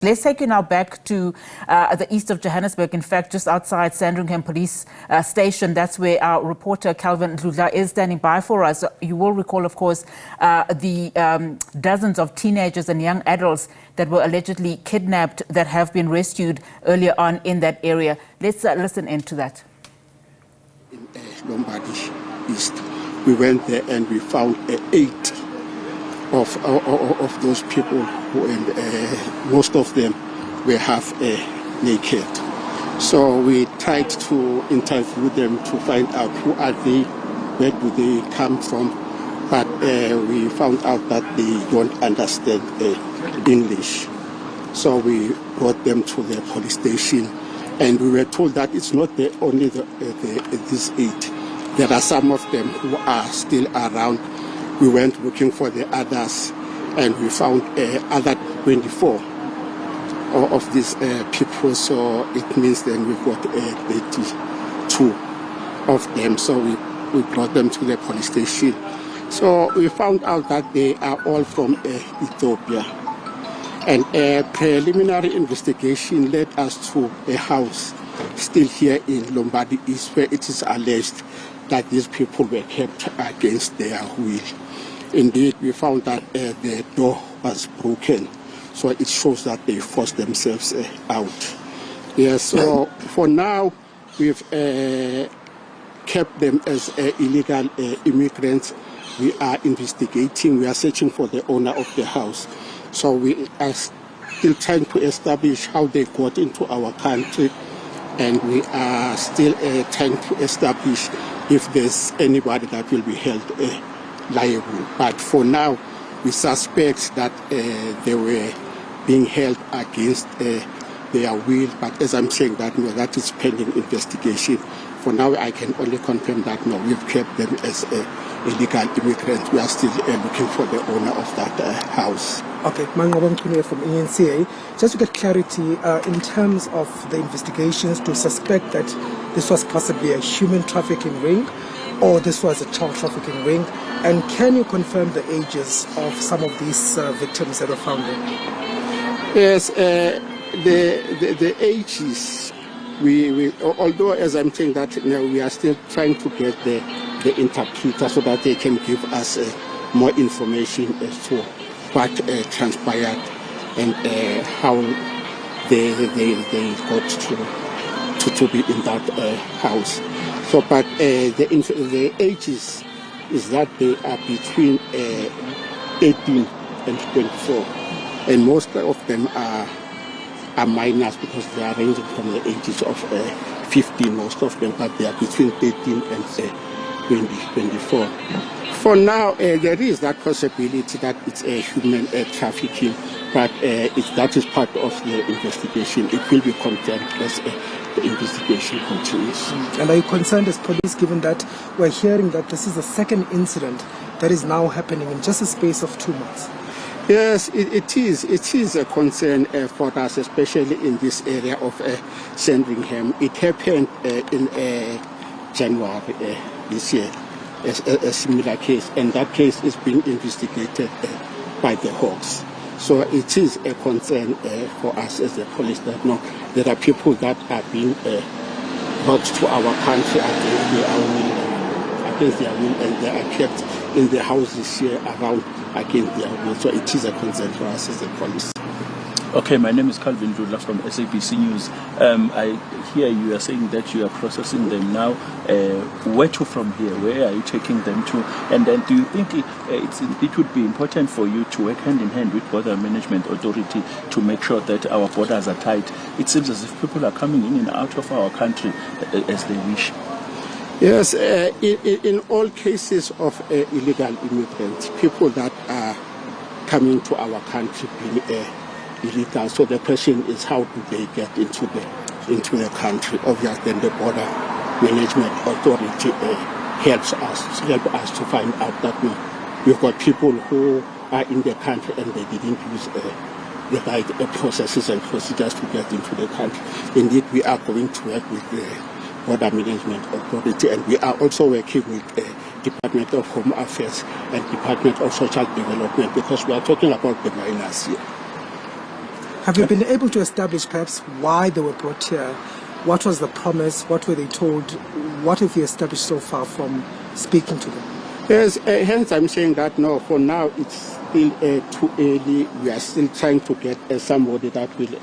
Let's take you now back to the east of Johannesburg, in fact, just outside Sandringham Police Station. That's where our reporter, Calvin Dludla, is standing by for us. You will recall, of course, the dozens of teenagers and young adults that were allegedly kidnapped that have been rescued earlier on in that area. Let's listen into that. In Lombardy East, we went there and we found 8 of those people, and most of them were half naked. So we tried to interview them to find out who are they, where do they come from, but we found out that they don't understand English. So we brought them to the police station, and we were told that it's not only these 8. There are some of them who are still around. We went looking for the others, and we found other 24 of these people. So it means then we've got 32 of them. So we brought them to the police station. So we found out that they are all from Ethiopia. And a preliminary investigation led us to a house still here in Lombardy East, where it is alleged that these people were kept against their will. Indeed, we found that the door was broken, so it shows that they forced themselves out. Yes, so for now, we've kept them as illegal immigrants. We are investigating, we are searching for the owner of the house. So we are still trying to establish how they got into our country, and we are still trying to establish if there's anybody that will be held liable. But for now, we suspect that they were being held against their will. But as I'm saying that, no, that is pending investigation. For now, I can only confirm that, no, we've kept them as illegal immigrants. We are still looking for the owner of that house. Okay, Mangabong Kunia from ENCA. Just to get clarity, in terms of the investigations, to suspect that this was possibly a human trafficking ring or this was a child trafficking ring, and can you confirm the ages of some of these victims that were found in? Yes, the ages, we although as I'm saying that, you know, we are still trying to get the interpreter so that they can give us more information as to what transpired and how they got to be in that house. So, but the ages is that they are between 18 and 24, and most of them are minors because they are ranging from the ages of 15, most of them, but they are between 18 and 24. For now, there is that possibility that it's a human trafficking, but that is part of the investigation. It will be confirmed as the investigation continues. And are you concerned as police, given that we're hearing that this is the second incident that is now happening in just a space of 2 months? Yes, it is. It is a concern for us, especially in this area of Sandringham. It happened in January this year, a similar case, and that case is being investigated by the Hawks. So it is a concern for us as the police that no, there are people that are being brought to our country against their will, and they are kept in the houses here around against their will. So it is a concern for us as the police. Okay, my name is Calvin Dludla from SABC News. I hear you are saying that you are processing them now. Where to from here? Where are you taking them to? And then do you think it would be important for you to work hand in hand with border management authority to make sure that our borders are tight? It seems as if people are coming in and out of our country as they wish. Yes, in all cases of illegal immigrants, people that are coming to our country being illegal. So the question is, how do they get into the country? Obviously, then the border management authority helps us to find out that we've got people who are in the country and they didn't use the right processes and procedures to get into the country. Indeed, we are going to work with the border management authority, and we are also working with the Department of Home Affairs and Department of Social Development, because we are talking about the minors here. Have you been able to establish perhaps why they were brought here? What was the promise? What were they told? What have you established so far from speaking to them? Yes, hence I'm saying that no, for now it's still too early. We are still trying to get somebody that will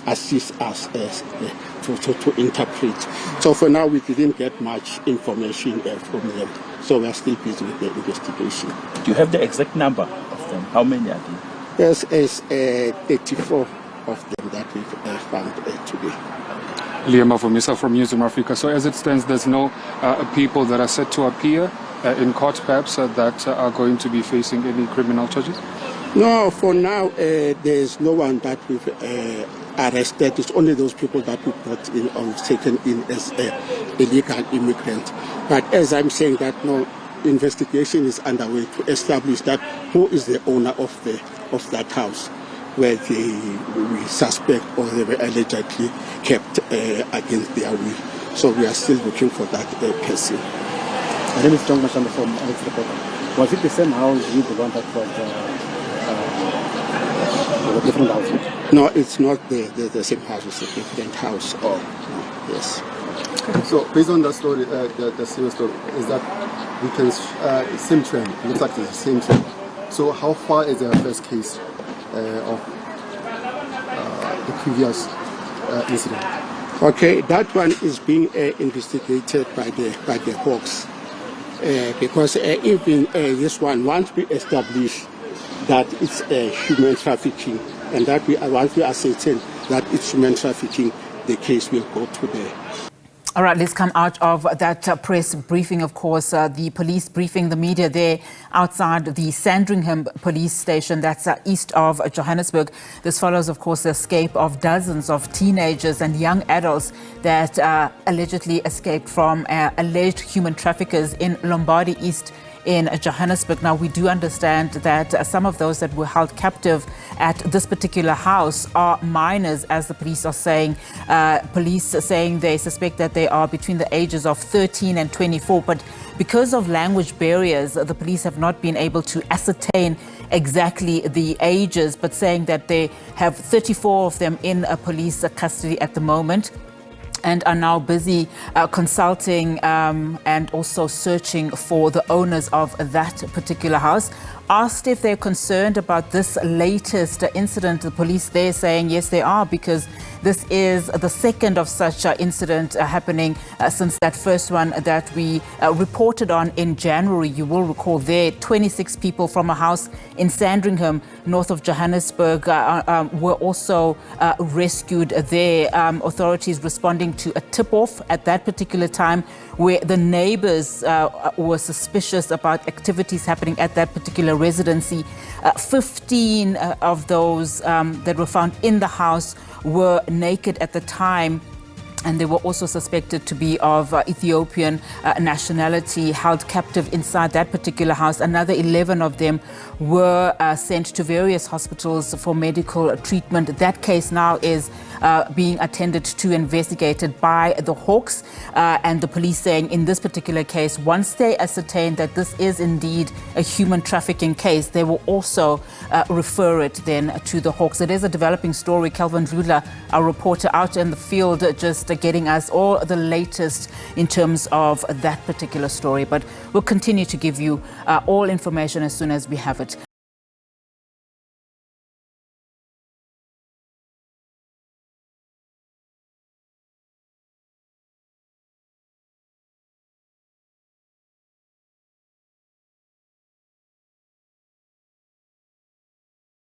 assist us to interpret. So for now we didn't get much information from them. So we are still busy with the investigation. Do you have the exact number of them? How many are there? Yes, it's 34 of them that we've found today. Liam Avumisa from Newsroom Africa. So as it stands, there's no people that are set to appear in court perhaps that are going to be facing any criminal charges? No, for now there's no one that we've arrested. It's only those people that we brought in or taken in as illegal immigrants. But as I'm saying that no, investigation is underway to establish that who is the owner of that house where we suspect or they were allegedly kept against their will. So we are still looking for that person. My name is John Mashamba from Alex Reporter. Was it the same house with the one that was a different house? No, it's not the same house. It's a different house. Oh, no, yes. So based on the story, the serious story, is that we can same trend. It looks like it's the same trend. So how far is the first case of the previous incident? Okay, that one is being investigated by the Hawks because even this one, once we establish that it's human trafficking and that once we ascertain that it's human trafficking, the case will go to the. All right, let's come out of that press briefing, of course, the police briefing the media there outside the Sandringham police station, that's east of Johannesburg. This follows, of course, the escape of dozens of teenagers and young adults that allegedly escaped from alleged human traffickers in Lombardy East in Johannesburg. Now, we do understand that some of those that were held captive at this particular house are minors, as the police are saying. Police are saying they suspect that they are between the ages of 13 and 24. But because of language barriers, the police have not been able to ascertain exactly the ages, but saying that they have 34 of them in police custody at the moment, and are now busy consulting and also searching for the owners of that particular house. Asked if they're concerned about this latest incident, the police there saying yes, they are, because this is the second of such incident happening since that first one that we reported on in January. You will recall there, 26 people from a house in Sandringham, north of Johannesburg, were also rescued there. Authorities responding to a tip-off at that particular time where the neighbors were suspicious about activities happening at that particular residency. 15 of those that were found in the house were naked at the time, and they were also suspected to be of Ethiopian nationality, held captive inside that particular house. Another 11 of them were sent to various hospitals for medical treatment. That case now is being attended to, investigated by the Hawks, and the police saying in this particular case, once they ascertain that this is indeed a human trafficking case, they will also refer it then to the Hawks. It is a developing story. Calvin Dludla, our reporter out in the field, just getting us all the latest in terms of that particular story. But we'll continue to give you all information as soon as we have it.